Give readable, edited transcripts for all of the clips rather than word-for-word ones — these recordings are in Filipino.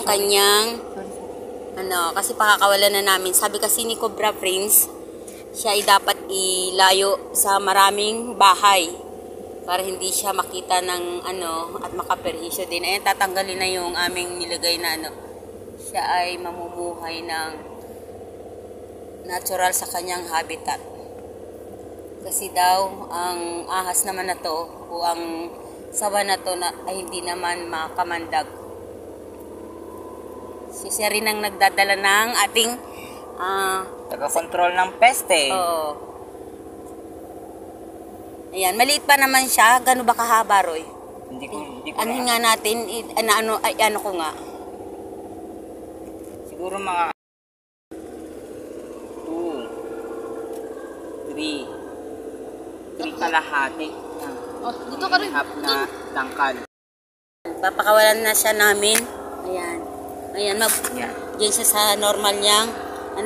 kanyang kasi pakakawalan na namin. Sabi kasi ni Cobra Prince, siya ay dapat ilayo sa maraming bahay para hindi siya makita ng at makaperhisyo din. Ayan, tatanggalin na yung aming nilagay na siya ay mamumuhay ng natural sa kanyang habitat. Kasi daw, ang ahas naman na to, o ang sawa na to ay hindi naman makamandag. Siya rin ang nagdadala ng ating taga-control ng peste. Oo. Ayan, maliit pa naman siya. Gano'n ba kahaba, Roy? Hindi ko Anuhin nga natin, ano ko nga. Siguro mga 2, 3 kalahati. Dito ka rin. Half na tangkal. Papakawalan na siya namin. Ayan. Ayan, Yan. diyan siya sa normal niyang 1,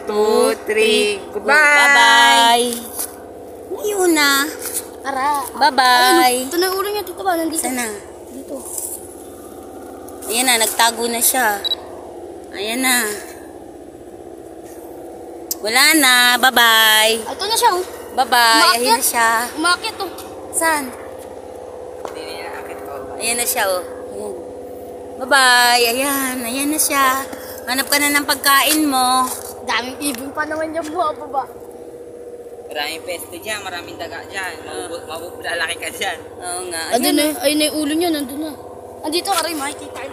2, 3. Goodbye! Bye-bye! Ngayon na. Tara. Bye-bye! Ito na yung ulo niya, tito ba? Nandito. Sana. Dito. Ayan na, nagtago na siya. Ayan na. Wala na. Bye-bye! Ito na siya. Bye-bye! Ayan na siya. Umakit oh. Saan? Hindi niya nakakit ko. Ayan na siya, oh. Ayan. Bye-bye! Ayan. Ayan na siya. Hanap ka na ng pagkain mo. Daming ibon pa naman yung buha pa ba? Maraming peste dyan, maraming daga dyan. Mabubulalaki ka dyan. Oo nga. Ayun na yung ulo niya, nandun na. Andito ka rin, makikita.